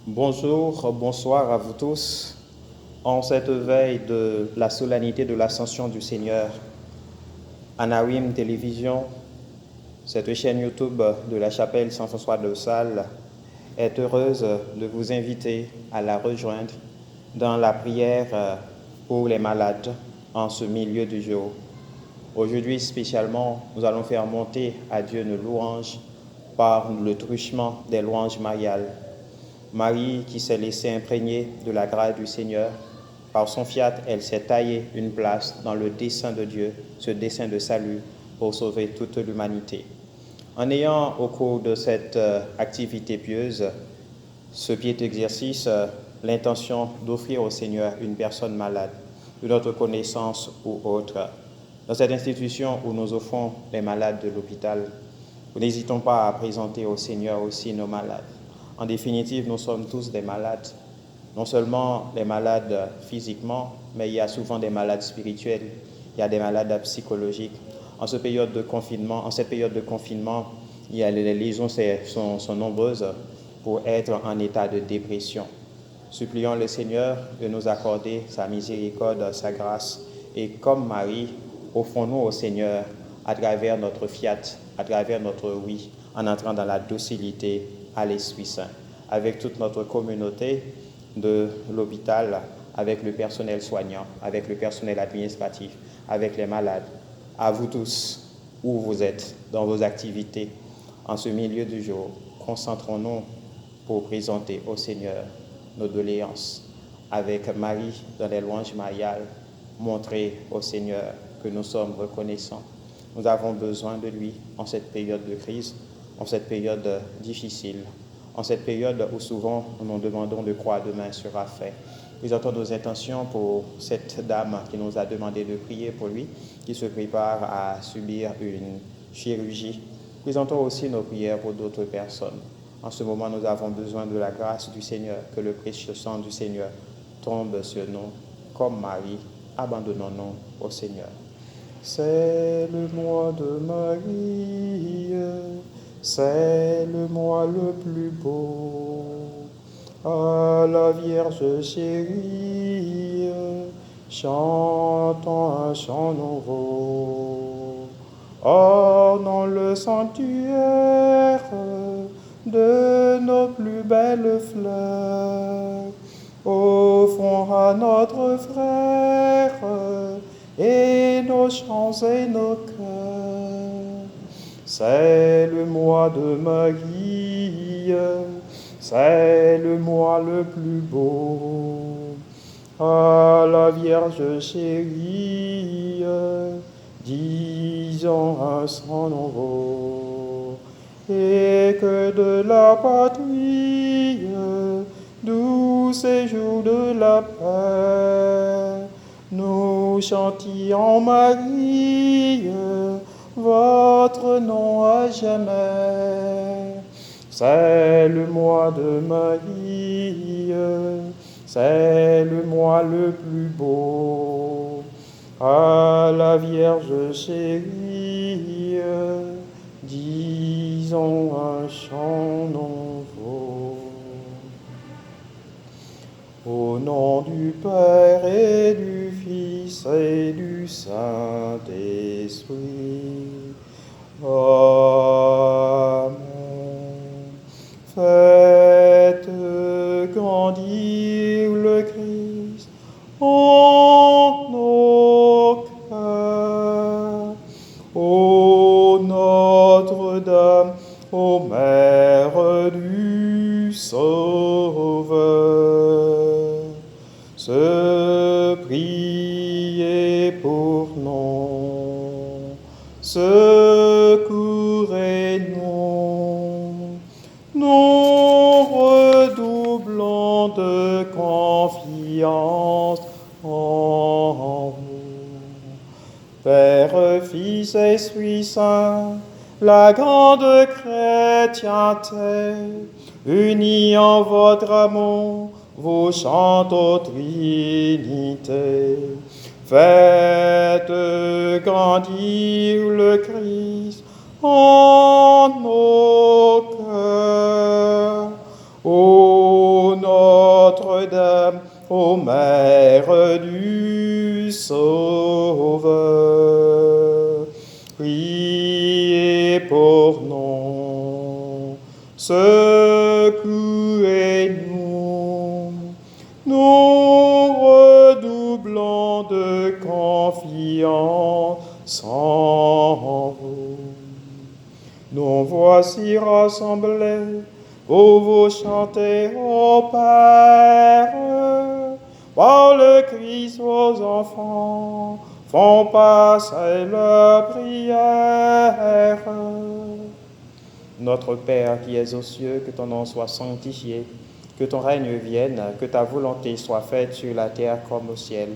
Bonjour, bonsoir à vous tous. En cette veille de la solennité de l'Ascension du Seigneur, Anawim Télévision, cette chaîne YouTube de la chapelle Saint-François de Sales, est heureuse de vous inviter à la rejoindre dans la prière pour les malades en ce milieu du jour. Aujourd'hui spécialement, nous allons faire monter à Dieu nos louanges par le truchement des louanges mariales. Marie qui s'est laissée imprégner de la grâce du Seigneur, par son fiat, elle s'est taillée une place dans le dessein de Dieu, ce dessein de salut pour sauver toute l'humanité. En ayant au cours de cette activité pieuse, ce pied exercice, l'intention d'offrir au Seigneur une personne malade, de notre connaissance ou autre. Dans cette institution où nous offrons les malades de l'hôpital, nous n'hésitons pas à présenter au Seigneur aussi nos malades. En définitive, nous sommes tous des malades. Non seulement les malades physiquement, mais il y a souvent des malades spirituels, il y a des malades psychologiques. En cette période de confinement, les lésions sont nombreuses pour être en état de dépression. Supplions le Seigneur de nous accorder sa miséricorde, sa grâce. Et comme Marie, offrons-nous au Seigneur à travers notre fiat, à travers notre oui, en entrant dans la docilité à l'Esprit Saint. Avec toute notre communauté de l'hôpital, avec le personnel soignant, avec le personnel administratif, avec les malades, à vous tous, où vous êtes, dans vos activités, en ce milieu du jour, concentrons-nous pour présenter au Seigneur nos doléances. Avec Marie dans les louanges mariales, montrer au Seigneur que nous sommes reconnaissants. Nous avons besoin de lui en cette période de crise, en cette période difficile, en cette période où souvent nous nous demandons de quoi demain sera fait. Présentons nos intentions pour cette dame qui nous a demandé de prier pour lui, qui se prépare à subir une chirurgie. Présentons aussi nos prières pour d'autres personnes. En ce moment, nous avons besoin de la grâce du Seigneur, que le précieux sang du Seigneur tombe sur nous. Comme Marie, abandonnons-nous au Seigneur. C'est le mois de Marie, c'est le mois le plus beau. À la Vierge chérie, chantons un chant nouveau. Ornons le sanctuaire de nos plus belles fleurs. Offrons à notre frère et nos chants et nos cœurs. C'est le mois de Marie, c'est le mois le plus beau. À la Vierge chérie, disons un chant nouveau. Et que de la patrie, doux séjour de la paix, nous chantions Marie, votre nom à jamais. C'est le mois de Marie, c'est le mois le plus beau. À la Vierge chérie, disons un chant nouveau. Au nom du Père et du Fils et du Saint-Esprit. Amen. Faites grandir le Christ en nos cœurs. Ô Notre-Dame, ô Mère du Sauveur, se priez pour nous, secourez-nous, nous redoublons de confiance en vous. Père, Fils, Esprit Saint, la grande chrétienté, unie en votre amour, vous chante aux Trinité. Faites grandir le Christ en nos cœurs. Ô Secouez-nous, nous redoublons de confiance en vous. Nous voici rassemblés pour vous chanter au Père. Par le Christ, vos enfants font passer leurs prières. Notre Père qui es aux cieux, que ton nom soit sanctifié, que ton règne vienne, que ta volonté soit faite sur la terre comme au ciel.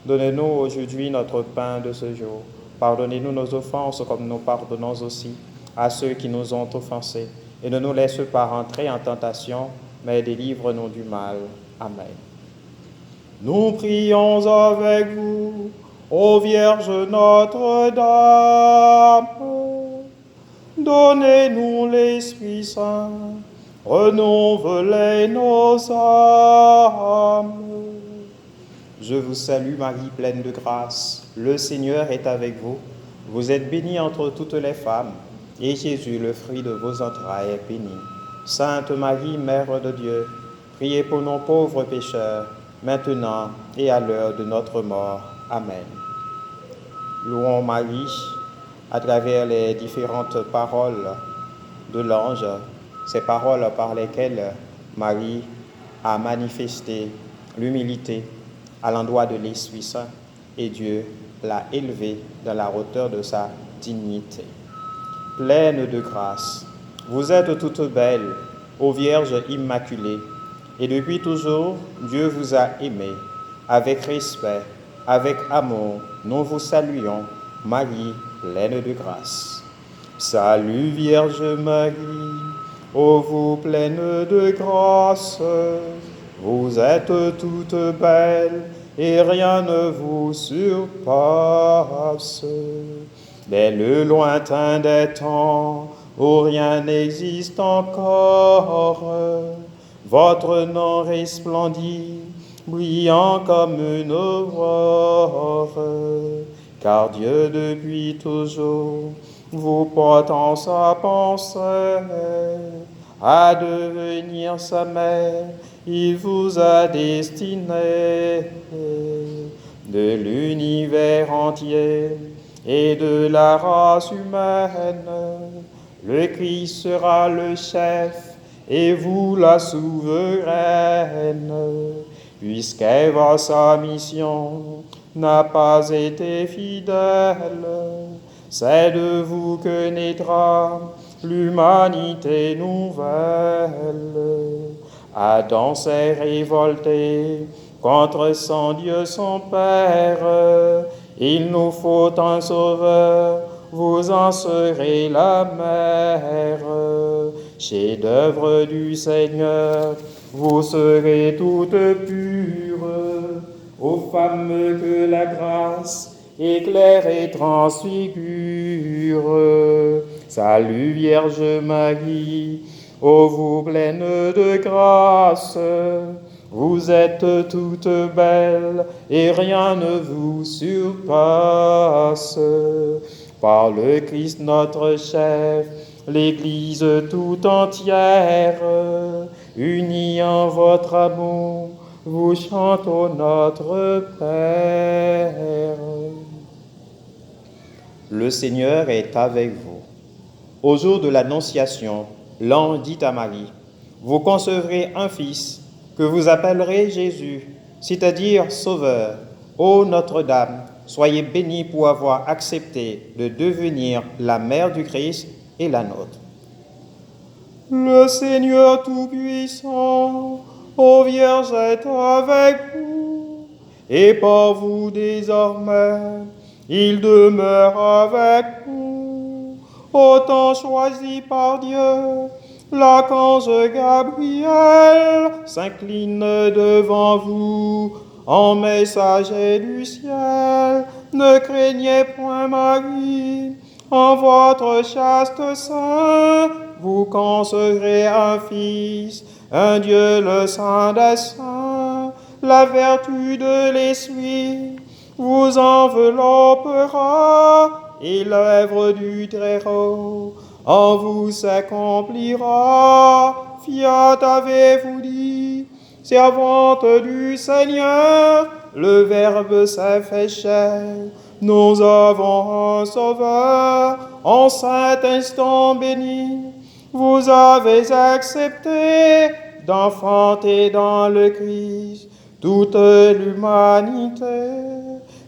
Donne-nous aujourd'hui notre pain de ce jour. Pardonnez-nous nos offenses comme nous pardonnons aussi à ceux qui nous ont offensés. Et ne nous laisse pas rentrer en tentation, mais délivre-nous du mal. Amen. Nous prions avec vous, ô Vierge Notre-Dame. Donnez-nous l'Esprit Saint, renouvelez nos âmes. Je vous salue Marie, pleine de grâce. Le Seigneur est avec vous. Vous êtes bénie entre toutes les femmes, et Jésus, le fruit de vos entrailles, est béni. Sainte Marie, Mère de Dieu, priez pour nos pauvres pécheurs, maintenant et à l'heure de notre mort. Amen. Louons Marie à travers les différentes paroles de l'ange, ces paroles par lesquelles Marie a manifesté l'humilité à l'endroit de l'Esprit Saint et Dieu l'a élevée dans la hauteur de sa dignité. Pleine de grâce, vous êtes toutes belles, ô Vierge immaculée, et depuis toujours, Dieu vous a aimé. Avec respect, avec amour, nous vous saluons, Marie, pleine de grâce. Salut Vierge Marie, ô vous pleine de grâce, vous êtes toute belle et rien ne vous surpasse. Dès le lointain des temps, où rien n'existe encore, votre nom resplendit, brillant comme une aurore. Car Dieu depuis toujours vous porte en sa pensée à devenir sa mère, il vous a destiné de l'univers entier et de la race humaine. Le Christ sera le chef et vous la souveraine, puisqu'Ève sa mission n'a pas été fidèle. C'est de vous que naîtra l'humanité nouvelle. Adam s'est révolté contre son Dieu, son Père. Il nous faut un sauveur, vous en serez la mère. Chef-d'œuvre du Seigneur, vous serez toutes pures, aux femmes que la grâce éclaire et transfigure. Salut Vierge Marie, ô vous pleine de grâce, vous êtes toute belle et rien ne vous surpasse. Par le Christ notre chef, l'Église tout entière, unie en votre amour, vous chantons notre Père. Le Seigneur est avec vous. Au jour de l'Annonciation, l'ange dit à Marie, vous concevrez un fils que vous appellerez Jésus, c'est-à-dire Sauveur. Ô Notre-Dame, soyez bénie pour avoir accepté de devenir la mère du Christ et la nôtre. Le Seigneur Tout-Puissant, ô Vierge, est avec vous, et par vous désormais, il demeure avec vous. Autant choisi par Dieu, l'archange Gabriel s'incline devant vous en messager du ciel. Ne craignez point Marie, en votre chaste sein, vous concevrez un fils, un Dieu le Saint des Saints. La vertu de l'Esprit vous enveloppera, et l'œuvre du Très-Haut en vous s'accomplira. Fiat avez-vous dit, servante du Seigneur, le Verbe s'est fait chair. Nous avons un Sauveur, en cet instant béni. Vous avez accepté d'enfanter dans le Christ toute l'humanité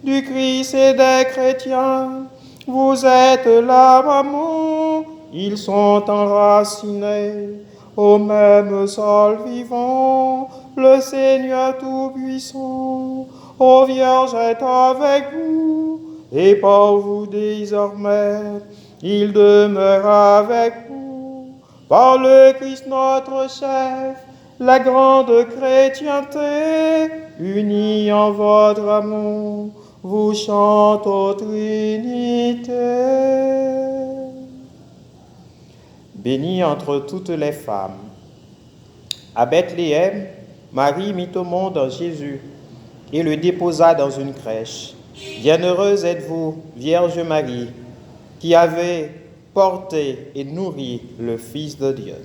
du Christ et des chrétiens. Vous êtes la maman, ils sont enracinés au même sol vivant, le Seigneur Tout-Puissant. Ô Vierge est avec vous, et par vous désormais, il demeure avec vous. Par le Christ notre chef, la grande chrétienté, unie en votre amour, vous chante aux Trinité. Bénie entre toutes les femmes. À Bethléem, Marie mit au monde Jésus et le déposa dans une crèche. Bienheureuse êtes-vous, Vierge Marie, qui avez porté et nourri le Fils de Dieu.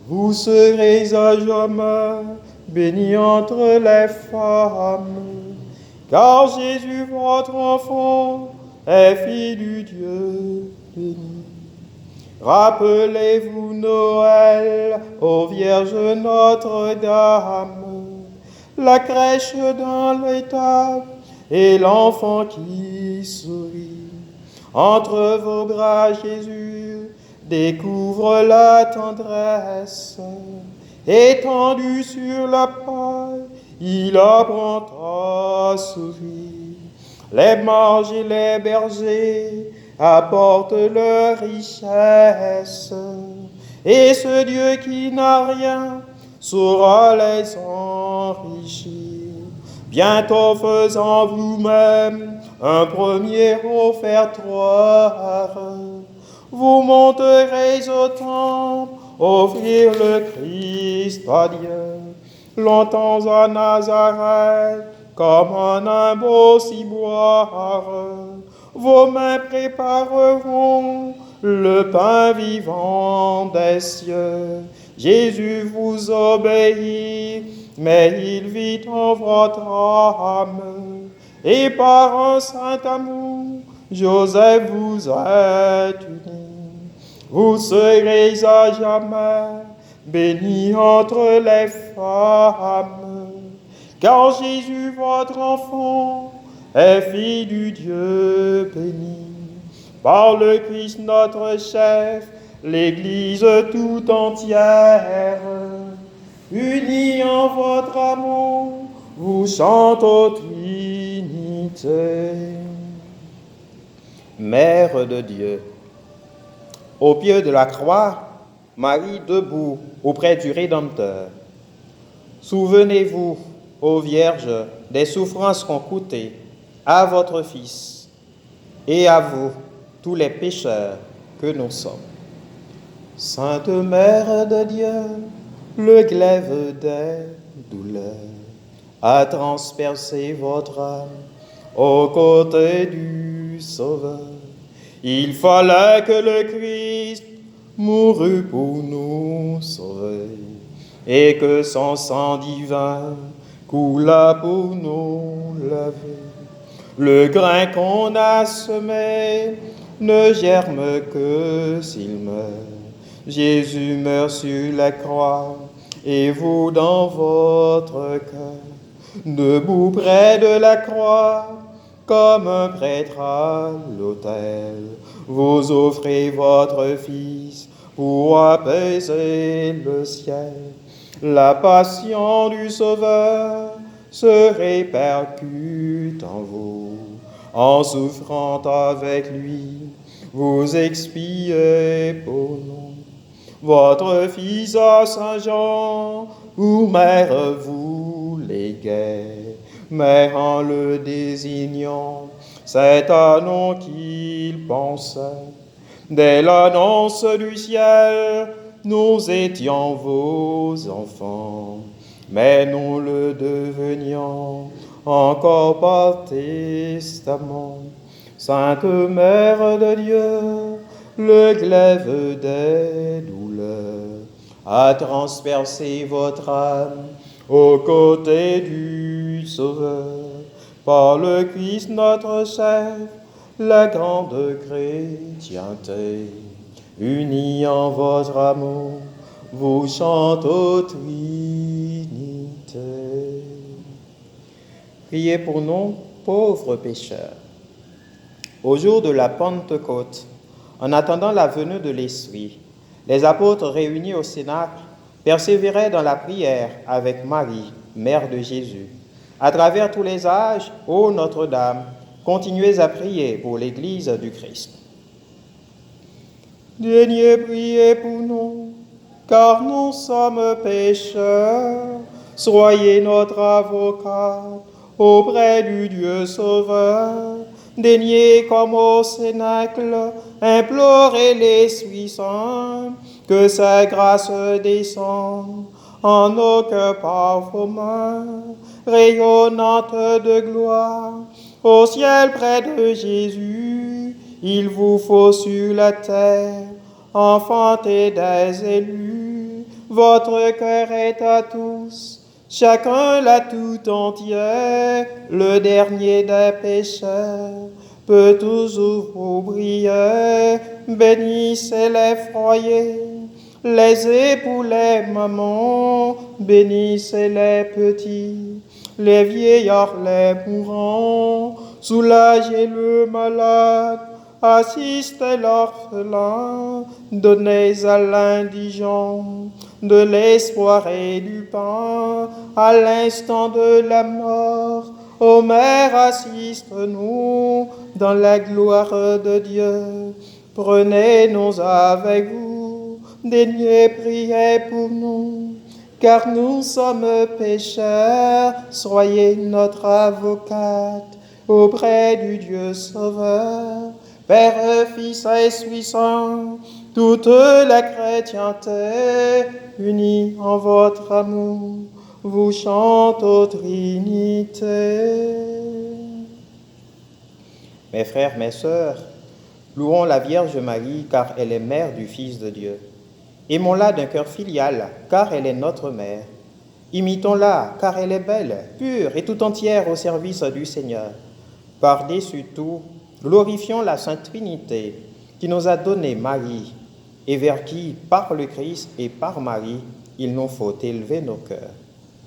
Vous serez à jamais bénie entre les femmes, car Jésus, votre enfant, est Fils du Dieu béni. Rappelez-vous Noël, ô Vierge Notre-Dame, la crèche dans l'étable et l'enfant qui sourit. Entre vos bras, Jésus découvre la tendresse. Étendu sur la paille, il apprend à sourire. Les mages et les bergers apportent leur richesse. Et ce Dieu qui n'a rien saura les enrichir. Bientôt faisant vous-même un premier offertoire, vous monterez au temple, offrir le Christ à Dieu. Longtemps à Nazareth, comme un beau ciboire, vos mains prépareront le pain vivant des cieux. Jésus vous obéit, mais il vit en votre âme. Et par un saint amour, Joseph vous êtes unis. Vous serez à jamais bénis entre les femmes, car Jésus, votre enfant, est Fils du Dieu béni. Par le Christ notre chef, l'Église tout entière, unie en votre amour, vous chante aux Trinité. Mère de Dieu, au pied de la croix, Marie debout auprès du Rédempteur. Souvenez-vous, ô Vierge, des souffrances qu'ont coûté à votre Fils et à vous, tous les pécheurs que nous sommes. Sainte Mère de Dieu, le glaive des douleurs a transpercé votre âme aux côtés du Sauveur. Il fallait que le Christ mourût pour nous sauver et que son sang divin coula pour nous laver. Le grain qu'on a semé ne germe que s'il meurt. Jésus meurt sur la croix et vous dans votre cœur, debout près de la croix, comme un prêtre à l'autel, vous offrez votre Fils pour apaiser le ciel. La passion du Sauveur se répercute en vous. En souffrant avec lui, vous expiez pour nous. Votre Fils à Saint Jean, pour mère vous léguait, mais en le désignant, c'est à nous qu'il pensait. Dès l'annonce du ciel, nous étions vos enfants, mais nous le devenions encore par testament. Sainte Mère de Dieu, le glaive des douleurs a transpercé votre âme aux côtés du Sauveur. Par le Christ notre chef, la grande chrétienté, unie en votre amour, vous chante aux Trinité. Priez pour nous, pauvres pécheurs. Au jour de la Pentecôte, en attendant la venue de l'Esprit, les apôtres réunis au Cénacle persévéraient dans la prière avec Marie, mère de Jésus. À travers tous les âges, ô Notre-Dame, continuez à prier pour l'Église du Christ. Daignez prier pour nous, car nous sommes pécheurs. Soyez notre avocat auprès du Dieu Sauveur. Daignez comme au Cénacle implorer l'Esprit Saint, que sa grâce descende en nos cœurs parfumés, rayonnante de gloire. Au ciel près de Jésus, il vous faut sur la terre enfanter des élus. Votre cœur est à tous, chacun l'a tout entier, le dernier des pécheurs peut toujours vous briller. Bénissez les foyers, les époux, les mamans, bénissez les petits, les vieillards, les mourants, soulagez le malade, assistez l'orphelin, donnez à l'indigent de l'espoir et du pain à l'instant de la mort. Ô Mère, assiste-nous dans la gloire de Dieu. Prenez-nous avec vous, daignez prier pour nous, car nous sommes pécheurs. Soyez notre avocate auprès du Dieu Sauveur. Père, Fils et Esprit Saint, toute la chrétienté, unie en votre amour, vous chante aux Trinité. Mes frères, mes sœurs, louons la Vierge Marie, car elle est mère du Fils de Dieu. Aimons-la d'un cœur filial, car elle est notre mère. Imitons-la, car elle est belle, pure et tout entière au service du Seigneur. Par-dessus tout, glorifions la Sainte Trinité, qui nous a donné Marie, et vers qui, par le Christ et par Marie, il nous faut élever nos cœurs.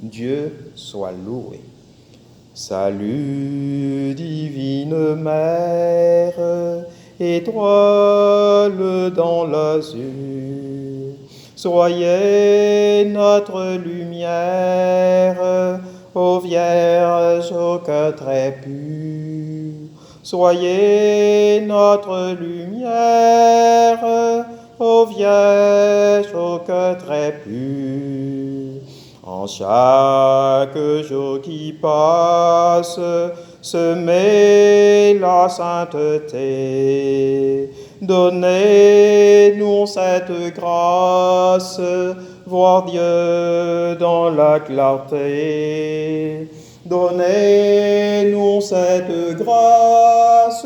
Dieu soit loué. Salut, divine Mère, étoile dans l'azur, soyez notre lumière, ô Vierge au cœur très pur. Soyez notre lumière, ô Vierge au cœur très pur. En chaque jour qui passe, semez la sainteté. Donnez-nous cette grâce, voir Dieu dans la clarté. Donnez-nous cette grâce,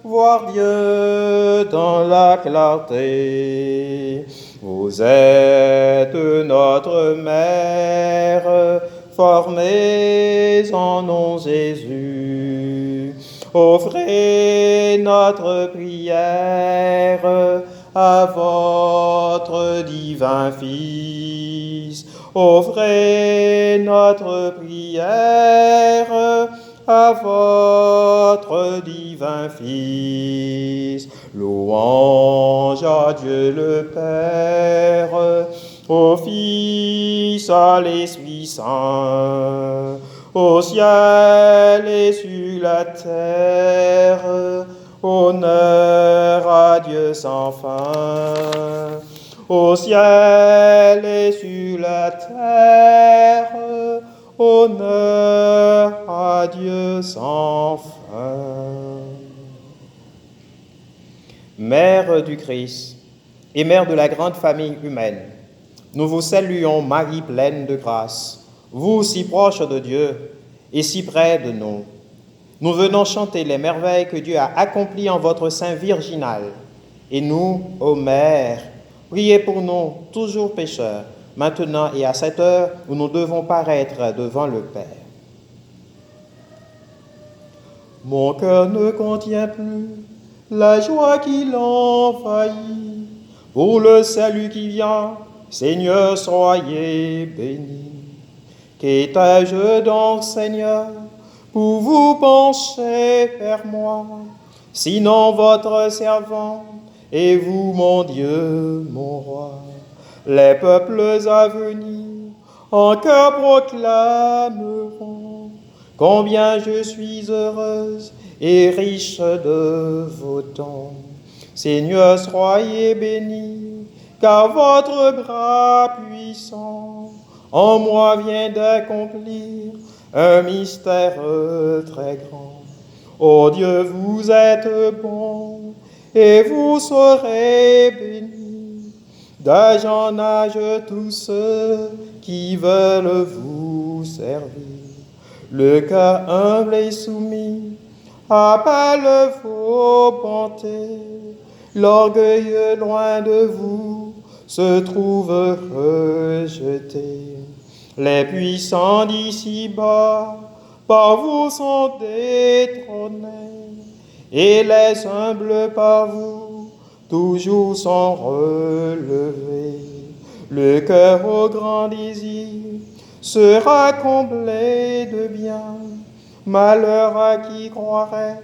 voir Dieu dans la clarté. Vous êtes notre mère, formez en nous Jésus. Offrez notre prière à votre divin Fils. Offrez notre prière à votre divin Fils. Louange à Dieu le Père, au Fils, à l'Esprit Saint, au ciel et sur la terre. Honneur à Dieu sans fin, au ciel et sur la terre. Honneur à Dieu sans fin. Mère du Christ et Mère de la grande famille humaine, nous vous saluons, Marie pleine de grâce, vous si proche de Dieu et si près de nous. Nous venons chanter les merveilles que Dieu a accomplies en votre sein virginal. Et nous, ô Mère, priez pour nous, toujours pécheurs, maintenant et à cette heure où nous devons paraître devant le Père. Mon cœur ne contient plus la joie qui l'envahit. Pour le salut qui vient, Seigneur, soyez béni. Qu'étais-je donc, Seigneur, pour vous pencher vers moi, sinon votre servant, et vous, mon Dieu, mon roi. Les peuples à venir en cœur proclameront combien je suis heureuse et riche de vos dons. Seigneur, soyez béni, car votre bras puissant en moi vient d'accomplir un mystère très grand. Ô Dieu, vous êtes bon, et vous serez béni d'âge en âge tous ceux qui veulent vous servir. Le cœur humble et soumis appelle vos bontés. L'orgueil loin de vous se trouve rejeté. Les puissants d'ici-bas par vous sont détrônés, et les humbles par vous toujours sont relevés. Le cœur au grand désir sera comblé de bien. Malheur à qui croirait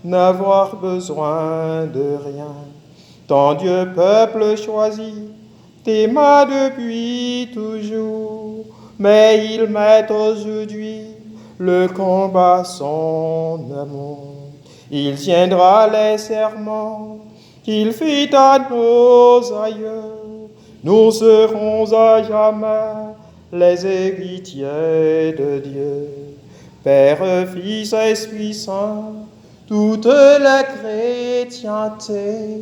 n'avoir besoin de rien. Ton Dieu, peuple choisi, t'aima depuis toujours, mais il met aujourd'hui le combat son amour. Il tiendra les serments qu'il fit à nos aïeux. Nous serons à jamais les héritiers de Dieu. Père, Fils, Esprit Saint, toute la chrétienté,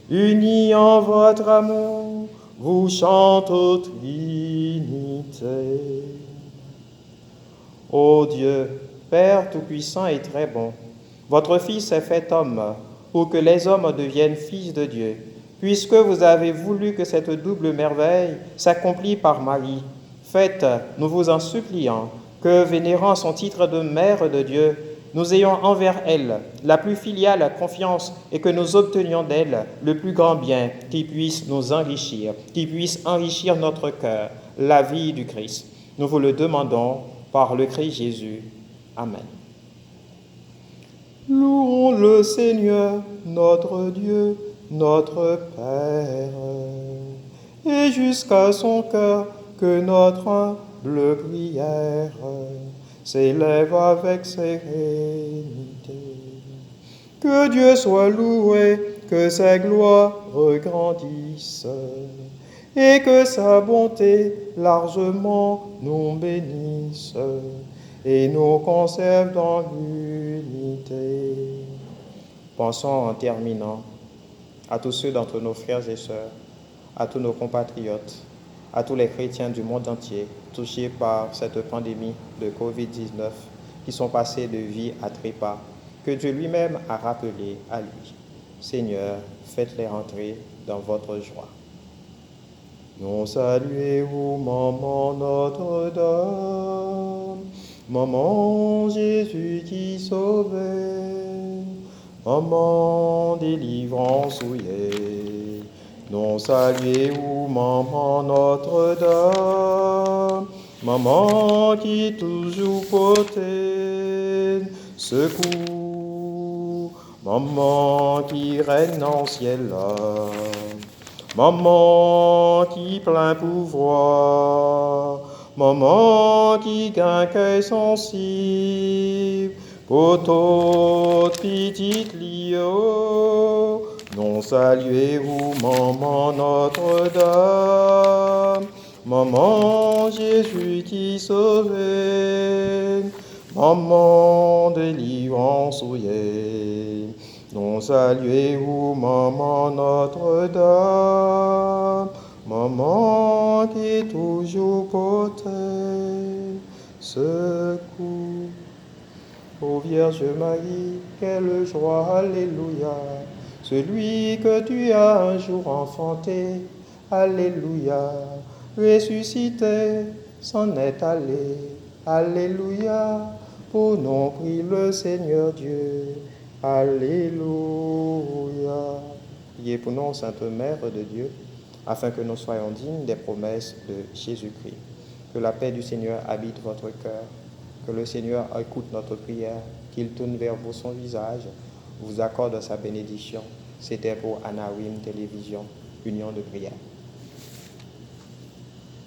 unie en votre amour, vous chante aux Trinité. Ô Dieu, Père tout-puissant et très bon, votre Fils est fait homme pour que les hommes deviennent fils de Dieu. Puisque vous avez voulu que cette double merveille s'accomplisse par Marie, faites, nous vous en supplions, que, vénérant son titre de Mère de Dieu, nous ayons envers elle la plus filiale confiance et que nous obtenions d'elle le plus grand bien qui puisse nous enrichir, qui puisse enrichir notre cœur, la vie du Christ. Nous vous le demandons par le Christ Jésus. Amen. Louons le Seigneur, notre Dieu, notre Père, et jusqu'à son cœur que notre humble prière s'élève avec sérénité. Que Dieu soit loué, que sa gloire regrandisse, et que sa bonté largement nous bénisse, et nous conserve dans l'unité. Pensons en terminant à tous ceux d'entre nos frères et sœurs, à tous nos compatriotes, à tous les chrétiens du monde entier touchés par cette pandémie de Covid-19 qui sont passés de vie à trépas, que Dieu lui-même a rappelé à lui. Seigneur, faites-les rentrer dans votre joie. Nous saluons, maman Notre-Dame, maman Jésus qui sauvait, maman délivrance souillée. Nous saluons, maman Notre-Dame, maman qui toujours portait secours, maman qui règne en ciel là, maman qui plein pouvoir, maman qui gagne cœur sensible, pour toute petite lio, non saluez-vous, maman Notre-Dame, maman Jésus qui sauvait, maman délivrance souillée. Non saluez-vous, maman Notre-Dame, maman qui toujours portait secours. Ô Vierge Marie, quelle joie, alléluia, celui que tu as un jour enfanté, Alléluia, ressuscité, s'en est allé, Alléluia, pour nous prie le Seigneur Dieu, Alléluia. Priez pour nous, Sainte Mère de Dieu, afin que nous soyons dignes des promesses de Jésus-Christ. Que la paix du Seigneur habite votre cœur, que le Seigneur écoute notre prière, qu'il tourne vers vous son visage, vous accorde sa bénédiction. C'était pour Anawim Télévision, Union de prière.